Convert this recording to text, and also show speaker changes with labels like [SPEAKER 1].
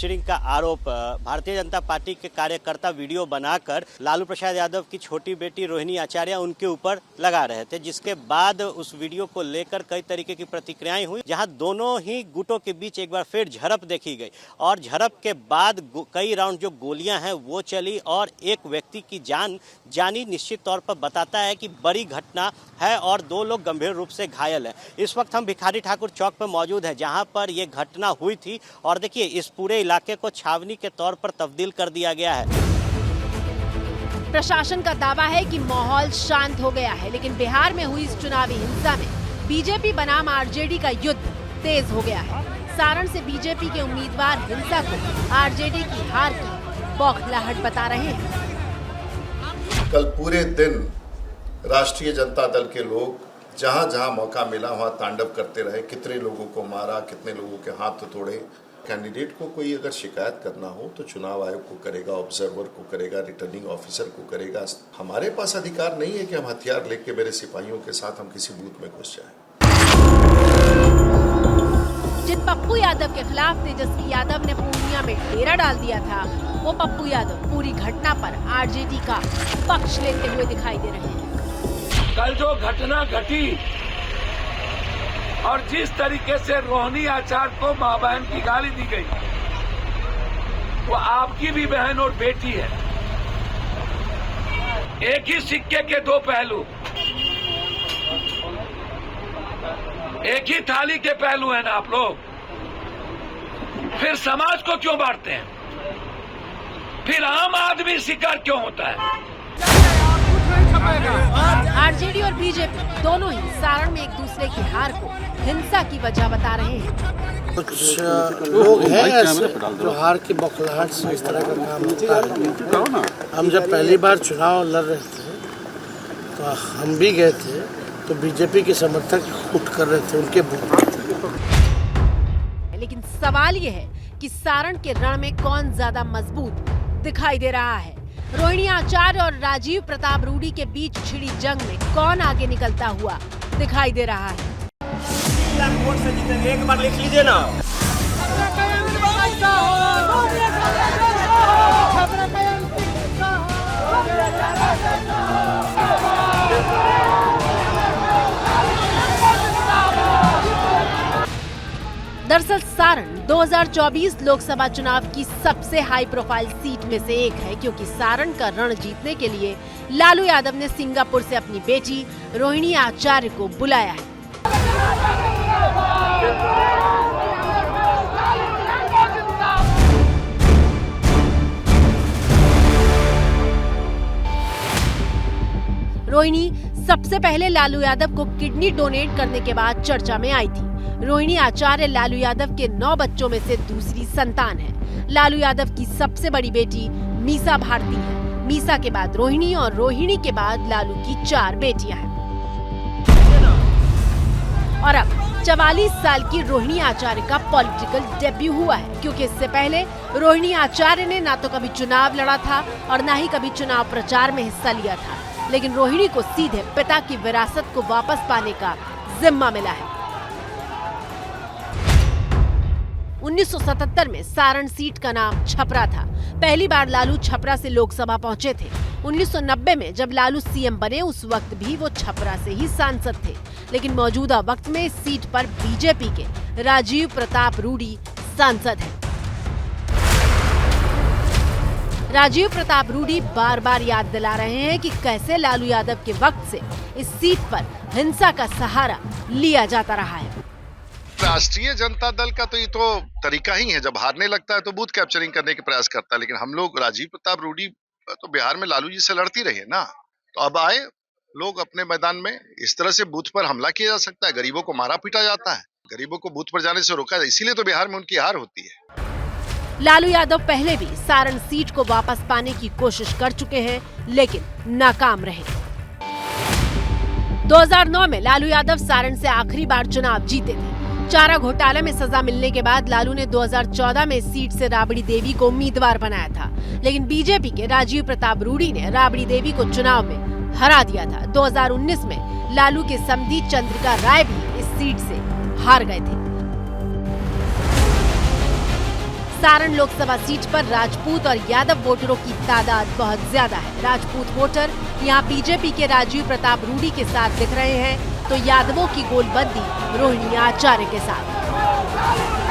[SPEAKER 1] Capturing का आरोप Bharatiya Janata party के कार्यकर्ता वीडियो बनाकर लालू प्रसाद यादव की छोटी बेटी रोहिणी आचार्य उनके ऊपर लगा रहे थे, जिसके बाद उस वीडियो को लेकर कई तरीके की प्रतिक्रियाएं हुई, जहां दोनों ही गुटों के बीच एक बार फिर झड़प देखी गई और झड़प के बाद कई राउंड जो गोलियां हैं वो चली और एक व्यक्ति की जानी निश्चित तौर पर बताता है कि बड़ी घटना है और 2 लोग गंभीर रूप से घायल हैं। इस वक्त हम भिखारी ठाकुर चौक पर मौजूद है जहां पर यह घटना हुई थी और देखिए इस पूरे इलाके को छावनी के तौर पर तब्दील कर दिया गया है।
[SPEAKER 2] प्रशासन का दावा है कि माहौल शांत हो गया है, लेकिन बिहार में हुई इस चुनावी हिंसा में बीजेपी बनाम आरजेडी का युद्ध तेज हो गया है। सारण से बीजेपी के उम्मीदवार हिंसा को आरजेडी की हार की बौखलाहट बता रहे हैं।
[SPEAKER 3] कल पूरे दिन राष्ट्रीय जनता दल के लोग जहां जहां मौका मिला वहां तांडव करते रहे। कितने लोगों को मारा, कितने लोगों के हाथ तोड़े। कैंडिडेट को कोई अगर शिकायत करना हो तो चुनाव आयोग को करेगा, ऑब्जर्वर को करेगा, रिटर्निंग ऑफिसर को करेगा। हमारे पास अधिकार नहीं है कि हम हथियार लेके मेरे सिपाहियों के साथ हम किसी बूथ में घुस जाएं।
[SPEAKER 2] जिन पप्पू यादव के खिलाफ तेजस्वी यादव ने पूर्णिया में डेरा डाल दिया था, वो पप्पू यादव पूरी घटना पर आरजेडी का पक्ष लेते हुए दिखाई दे रहे हैं।
[SPEAKER 4] कल जो घटना घटी और जिस तरीके से रोहिणी आचार्य को मां बहन की गाली दी गई, वो आपकी भी बहन और बेटी है। एक ही सिक्के के 2 पहलू, एक ही थाली के पहलू हैं ना आप लोग। फिर समाज को क्यों बांटते हैं? फिर आम आदमी शिकार क्यों होता है?
[SPEAKER 2] आरजेडी और बीजेपी दोनों ही सारण में एक दूसरे की हार को हिंसा की वजह बता रहे हैं।
[SPEAKER 5] कुछ लोग हैं ऐसे जो हार की बौखलाहट से इस तरह का काम होता है। हम जब पहली बार चुनाव लड़ रहे थे तो हम भी गए थे, तो बीजेपी के समर्थक उठ कर रहे थे उनके बूथ।
[SPEAKER 2] लेकिन सवाल ये है कि सारण के रण में कौन ज्यादा मजबूत दिखाई दे रहा है। रोहिणी आचार्य और राजीव प्रताप रूडी के बीच छिड़ी जंग में कौन आगे निकलता हुआ दिखाई दे रहा है।
[SPEAKER 1] वोट से जीतेंगे, एक बार लिख लीजिए ना।
[SPEAKER 2] दरअसल सारण 2024 लोकसभा चुनाव की सबसे हाई प्रोफाइल सीट में से एक है, क्योंकि सारण का रण जीतने के लिए लालू यादव ने सिंगापुर से अपनी बेटी रोहिणी आचार्य को बुलाया है। रोहिणी सबसे पहले लालू यादव को किडनी डोनेट करने के बाद चर्चा में आई थी। रोहिणी आचार्य लालू यादव के 9 बच्चों में से दूसरी संतान है। लालू यादव की सबसे बड़ी बेटी मीसा भारती है। मीसा के बाद रोहिणी और रोहिणी के बाद लालू की 4 बेटियां हैं। और अब 44 साल की रोहिणी आचार्य का पॉलिटिकल डेब्यू हुआ है, क्योंकि इससे पहले रोहिणी आचार्य ने ना तो कभी चुनाव लड़ा था और ना ही कभी चुनाव प्रचार में हिस्सा लिया था। लेकिन रोहिणी को सीधे पिता की विरासत को वापस पाने का जिम्मा मिला है। 1977 में सारण सीट का नाम छपरा था। पहली बार लालू छपरा से लोकसभा पहुंचे थे। 1990 में जब लालू सीएम बने, उस वक्त भी वो छपरा से ही सांसद थे। लेकिन मौजूदा वक्त में इस सीट पर बीजेपी के राजीव प्रताप रूडी सांसद हैं। राजीव प्रताप रूडी बार बार याद दिला रहे हैं कि कैसे लालू यादव के वक्त से इस सीट पर हिंसा का सहारा लिया जाता रहा है।
[SPEAKER 3] राष्ट्रीय जनता दल का तो ये तो तरीका ही है, जब हारने लगता है तो बूथ कैप्चरिंग करने के प्रयास करता है। लेकिन हम लोग राजीव प्रताप रूडी तो बिहार में लालू जी से लड़ती रही है ना, तो अब आए लोग अपने मैदान में। इस तरह से बूथ पर हमला किया जा सकता है, गरीबों को मारा पीटा जाता है, गरीबों को बूथ पर जाने से रोका जाए, इसीलिए तो बिहार में उनकी हार होती है।
[SPEAKER 2] लालू यादव पहले भी सारण सीट को वापस पाने की कोशिश कर चुके हैं, लेकिन नाकाम रहे। 2009 में लालू यादव सारण से आखिरी बार चुनाव जीते थे। चारा घोटाले में सजा मिलने के बाद लालू ने 2014 में इस सीट से राबड़ी देवी को उम्मीदवार बनाया था, लेकिन बीजेपी के राजीव प्रताप रूडी ने राबड़ी देवी को चुनाव में हरा दिया था। 2019 में लालू के समधी चंद्रिका राय भी इस सीट से हार गए थे। सारण लोकसभा सीट पर राजपूत और यादव वोटरों की तादाद बहुत ज्यादा है। राजपूत वोटर यहाँ बीजेपी के राजीव प्रताप रूडी के साथ दिख रहे हैं, तो यादवों की गोलबंदी रोहिणी आचार्य के साथ।